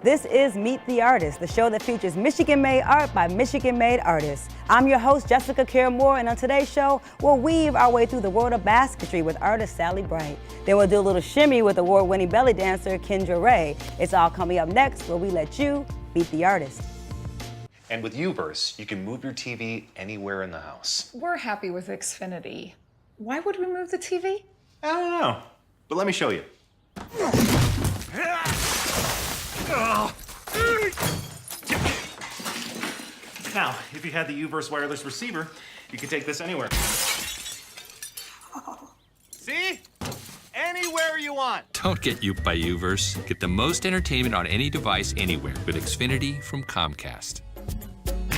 This is Meet the Artist, the show that features Michigan-made art by Michigan-made artists. I'm your host, Jessica Care-Moore, and on today's show, we'll weave our way through the world of basketry with artist Sally Bright. Then we'll do a little shimmy with award-winning belly dancer Kendra Ray. It's all coming up next, where we let you meet the artist. And with Uverse, you can move your TV anywhere in the house. We're happy with Xfinity. Why would we move the TV? I don't know, but let me show you. Now, if you had the Uverse wireless receiver, you could take this anywhere. See? Anywhere you want. Don't get Youped by Uverse. Get the most entertainment on any device anywhere with Xfinity from Comcast.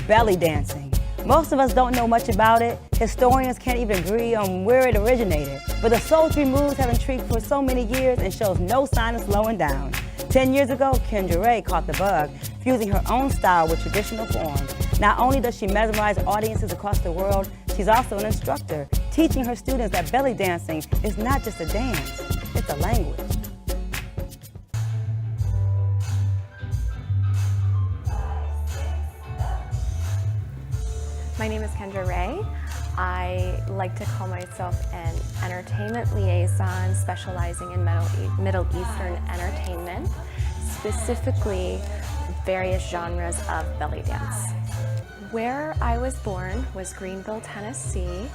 Belly dancing. Most of us don't know much about it. Historians can't even agree on where it originated. But the sultry moves have intrigued for so many years and shows no sign of slowing down. 10 years ago, Kendra Ray caught the bug, fusing her own style with traditional forms. Not only does she mesmerize audiences across the world, she's also an instructor, teaching her students that belly dancing is not just a dance, it's a language. My name is Kendra Ray. I like to call myself an entertainment liaison specializing in Middle Eastern entertainment, specifically various genres of belly dance. Where I was born was Greenville, Tennessee.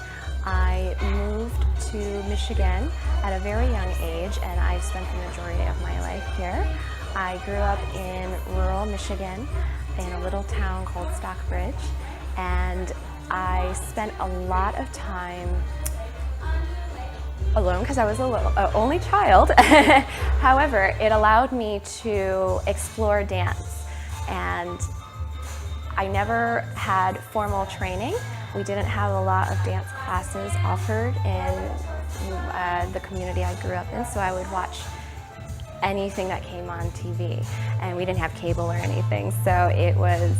I moved to Michigan at a very young age, and I've spent the majority of my life here. I grew up in rural Michigan in a little town called Stockbridge, and I spent a lot of time alone because I was a only child. However, it allowed me to explore dance, and I never had formal training. We didn't have a lot of dance classes offered in the community I grew up in, so I would watch anything that came on TV, and we didn't have cable or anything, so it was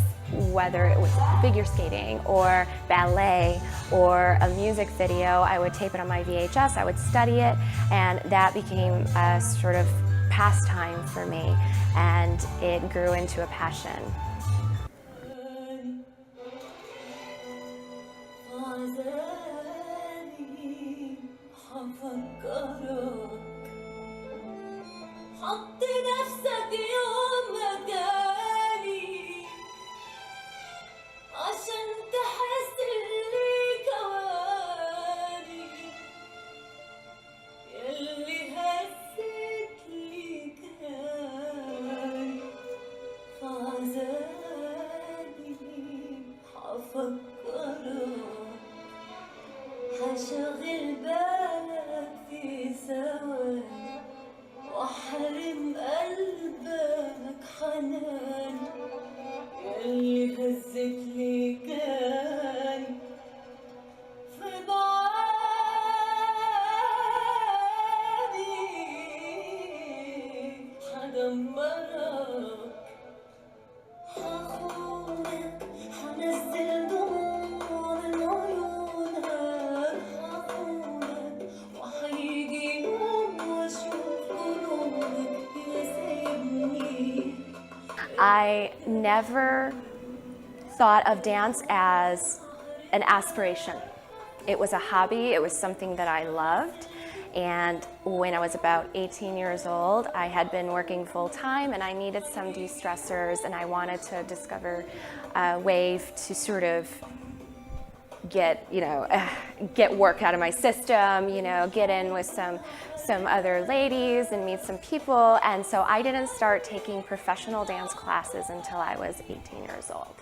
whether it was figure skating or ballet or a music video, I would tape it on my VHS, I would study it, and that became a sort of pastime for me, and it grew into a passion. هشغل بالك في ثواني واحرم قلبك حنان ياللي هزت لي كان في بعادي حدمرك هخونك هنزل دموع من عيونك هخونك وهيجي يوم واشوف قلوبك يسيبني. I never thought of dance as an aspiration. It was a hobby, it was something that I loved, and when I was about 18 years old, I had been working full-time and I needed some de-stressors, and I wanted to discover a way to sort of get work out of my system, get in with some other ladies and meet some people, and so I didn't start taking professional dance classes until I was 18 years old.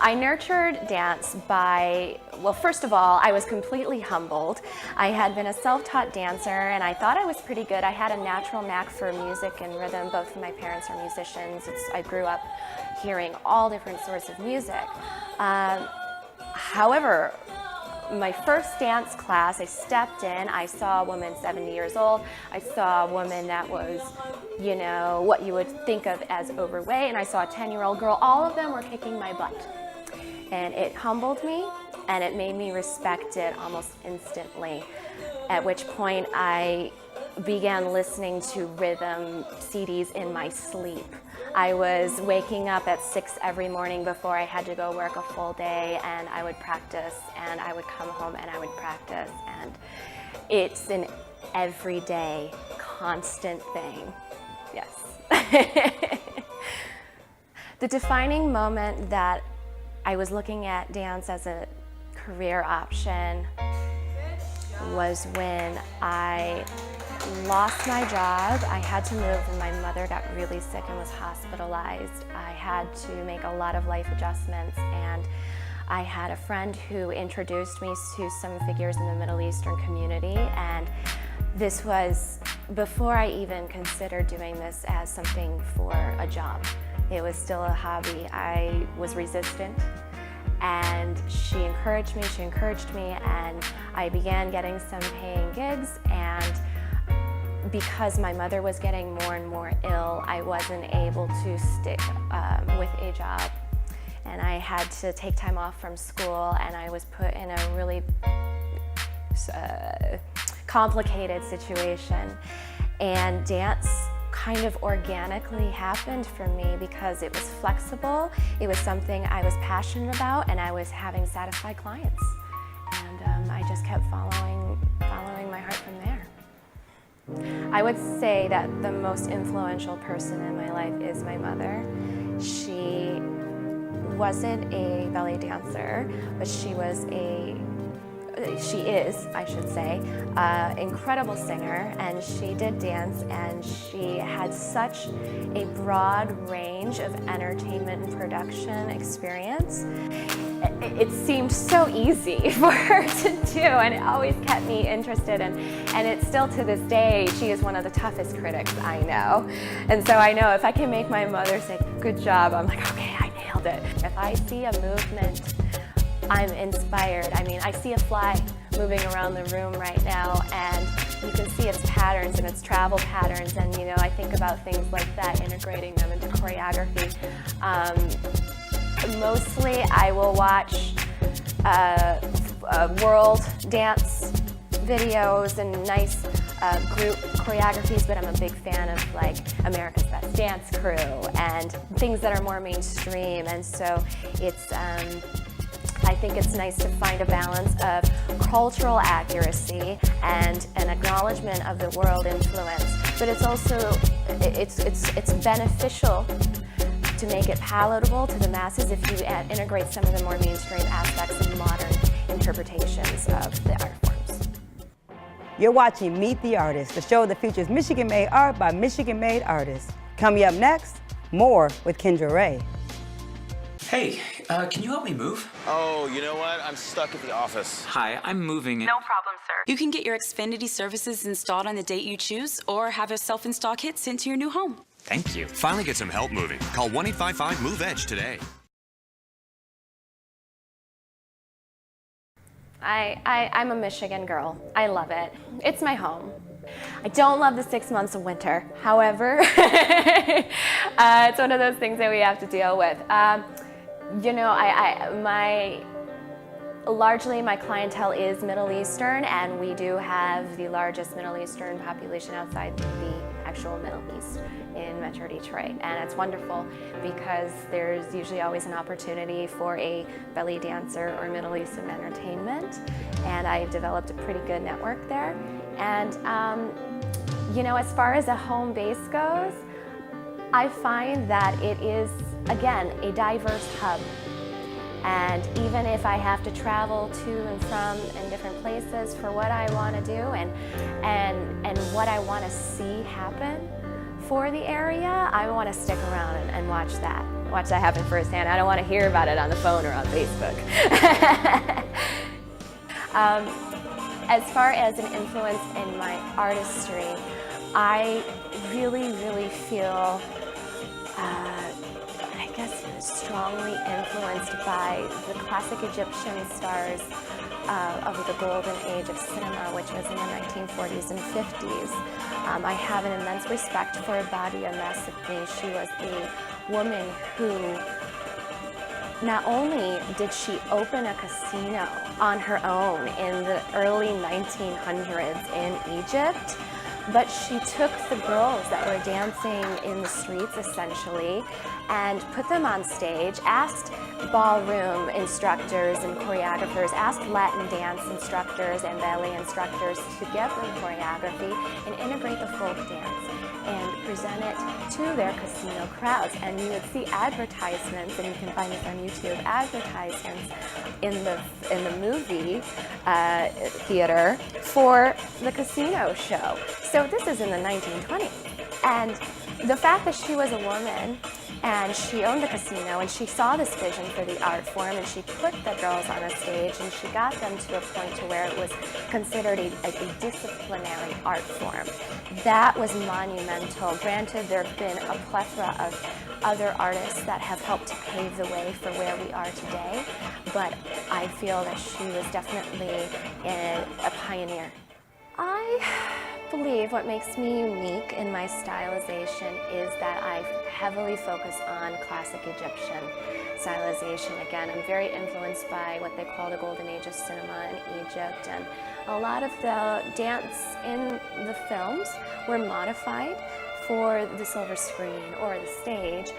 I nurtured dance by, well, first of all, I was completely humbled. I had been a self-taught dancer and I thought I was pretty good. I had a natural knack for music and rhythm. Both of my parents are musicians. I grew up hearing all different sorts of music. However, my first dance class, I stepped in, I saw a woman 70 years old, I saw a woman that was, you know, what you would think of as overweight, and I saw a 10-year-old girl. All of them were kicking my butt. And it humbled me, and it made me respect it almost instantly, at which point I began listening to rhythm CDs in my sleep. I was waking up at 6 every morning before I had to go work a full day, and I would practice, and I would come home and I would practice, and it's an everyday, constant thing. Yes. The defining moment that I was looking at dance as a career option was when I lost my job. I had to move when my mother got really sick and was hospitalized. I had to make a lot of life adjustments, and I had a friend who introduced me to some figures in the Middle Eastern community, and this was before I even considered doing this as something for a job. It was still a hobby. I was resistant, and she encouraged me, and I began getting some paying gigs, and because my mother was getting more and more ill, I wasn't able to stick with a job. And I had to take time off from school, and I was put in a really complicated situation. And dance kind of organically happened for me because it was flexible, it was something I was passionate about, and I was having satisfied clients. And I just kept following my heart from there. I would say that the most influential person in my life is my mother. She wasn't a ballet dancer, but she is, I should say, incredible singer, and she did dance, and she had such a broad range of entertainment and production experience. It seemed so easy for her to do, and it always kept me interested, and it's still to this day, she is one of the toughest critics I know. And so I know if I can make my mother say, good job, I'm like, okay, I nailed it. If I see a movement, I'm inspired. I mean, I see a fly moving around the room right now, and you can see its patterns and its travel patterns, and you know, I think about things like that, integrating them into choreography. Mostly I will watch world dance videos and nice group choreographies, but I'm a big fan of like America's Best Dance Crew and things that are more mainstream, and so it's I think it's nice to find a balance of cultural accuracy and an acknowledgement of the world influence, but it's also it's beneficial to make it palatable to the masses if you integrate some of the more mainstream aspects of modern interpretations of the art forms. You're watching Meet the Artist, the show that features Michigan-made art by Michigan-made artists. Coming up next, more with Kendra Ray. Hey, can you help me move? Oh, you know what? I'm stuck at the office. Hi, I'm moving. No problem, sir. You can get your Xfinity services installed on the date you choose or have a self-install kit sent to your new home. Thank you. Finally get some help moving. Call 1-855-MOVE-EDGE today. I'm a Michigan girl. I love it. It's my home. I don't love the 6 months of winter. However, it's one of those things that we have to deal with. You know, largely my clientele is Middle Eastern, and we do have the largest Middle Eastern population outside the actual Middle East in Metro Detroit. And it's wonderful because there's usually always an opportunity for a belly dancer or Middle Eastern entertainment. And I've developed a pretty good network there. And you know, as far as a home base goes, I find that it is, again, a diverse hub. And even if I have to travel to and from in different places for what I want to do and what I want to see happen for the area, I want to stick around and watch that happen firsthand. I don't want to hear about it on the phone or on Facebook. As far as an influence in my artistry, I really, really feel, I guess, strongly influenced by the classic Egyptian stars of the golden age of cinema, which was in the 1940s and 50s. I have an immense respect for Badia Messere. She was a woman who not only did she open a casino on her own in the early 1900s in Egypt, but she took the girls that were dancing in the streets, essentially, and put them on stage, asked ballroom instructors and choreographers, asked Latin dance instructors and ballet instructors to give them choreography and integrate the folk dance and present it to their casino crowds. And you would see advertisements, and you can find this on YouTube, advertisements in the movie theater for the casino show. So this is in the 1920s. And the fact that she was a woman and she owned a casino and she saw this vision for the art form and she put the girls on a stage and she got them to a point to where it was considered a disciplinary art form. That was monumental. Granted, there have been a plethora of other artists that have helped to pave the way for where we are today, but I feel that she was definitely a pioneer. I believe what makes me unique in my stylization is that I heavily focus on classic Egyptian stylization. Again, I'm very influenced by what they call the golden age of cinema in Egypt, and a lot of the dance in the films were modified for the silver screen or the stage.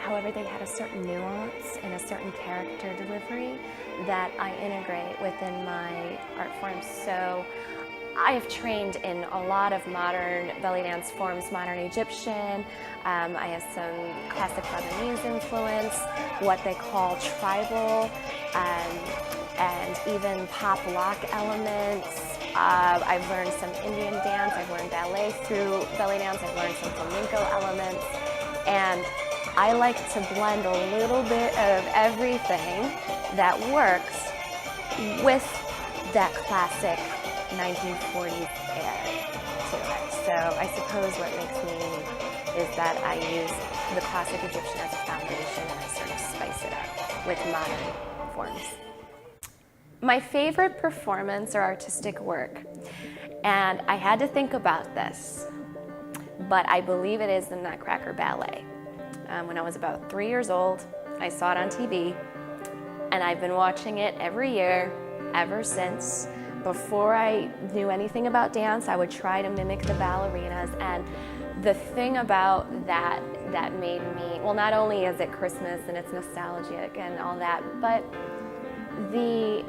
However, they had a certain nuance and a certain character delivery that I integrate within my art forms. So I have trained in a lot of modern belly dance forms, modern Egyptian. I have some classic Lebanese influence, what they call tribal, and even pop lock elements. I've learned some Indian dance, I've learned ballet through belly dance, I've learned some flamenco elements, and I like to blend a little bit of everything that works with that classic 1940s air to it. So I suppose what makes me unique is that I use the classic Egyptian as a foundation and I sort of spice it up with modern forms. My favorite performance or artistic work, and I had to think about this, but I believe it is the Nutcracker Ballet. When I was about 3 years old, I saw it on TV, and I've been watching it every year ever since. Before I knew anything about dance, I would try to mimic the ballerinas, and the thing about that made me, well, not only is it Christmas and it's nostalgic and all that, but the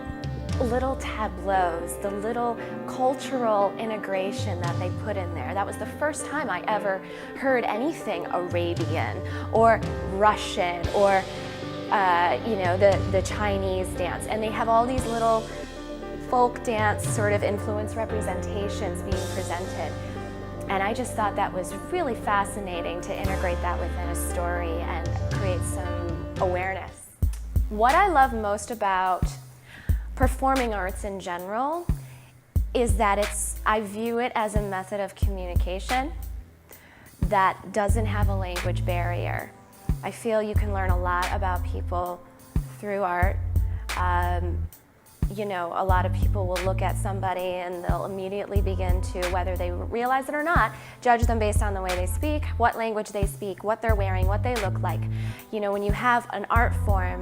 little tableaus, the little cultural integration that they put in there. That was the first time I ever heard anything Arabian or Russian or the Chinese dance. And they have all these little folk dance sort of influence representations being presented. And I just thought that was really fascinating to integrate that within a story and create some awareness. What I love most about performing arts in general is that I view it as a method of communication that doesn't have a language barrier. I feel you can learn a lot about people through art. A lot of people will look at somebody and they'll immediately begin to, whether they realize it or not, judge them based on the way they speak, what language they speak, what they're wearing, what they look like. When you have an art form,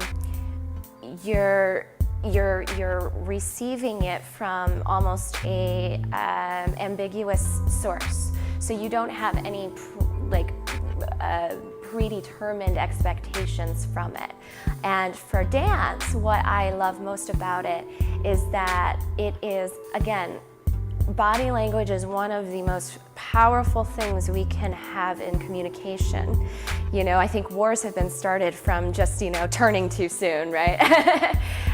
you're receiving it from almost a ambiguous source. So you don't have any predetermined expectations from it. And for dance, what I love most about it is that it is, again, body language is one of the most powerful things we can have in communication. I think wars have been started from just, turning too soon, right?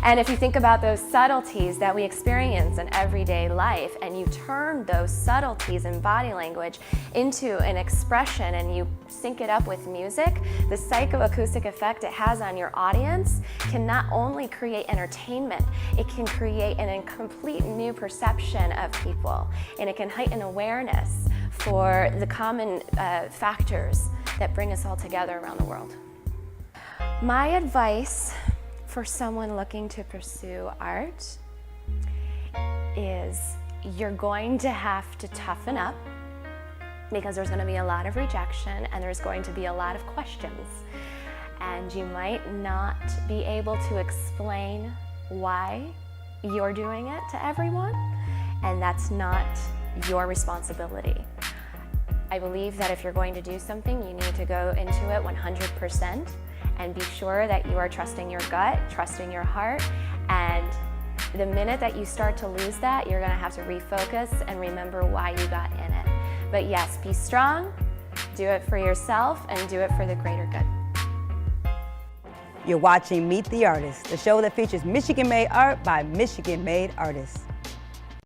And if you think about those subtleties that we experience in everyday life, and you turn those subtleties in body language into an expression and you sync it up with music, the psychoacoustic effect it has on your audience can not only create entertainment, it can create a complete new perception of people, and it can heighten awareness for the common factors that bring us all together around the world. My advice for someone looking to pursue art is you're going to have to toughen up because there's going to be a lot of rejection and there's going to be a lot of questions. And you might not be able to explain why you're doing it to everyone, and that's not your responsibility. I believe that if you're going to do something, you need to go into it 100% and be sure that you are trusting your gut, trusting your heart, and the minute that you start to lose that, you're going to have to refocus and remember why you got in it. But yes, be strong, do it for yourself, and do it for the greater good. You're watching Meet the Artist, the show that features Michigan-made art by Michigan-made artists.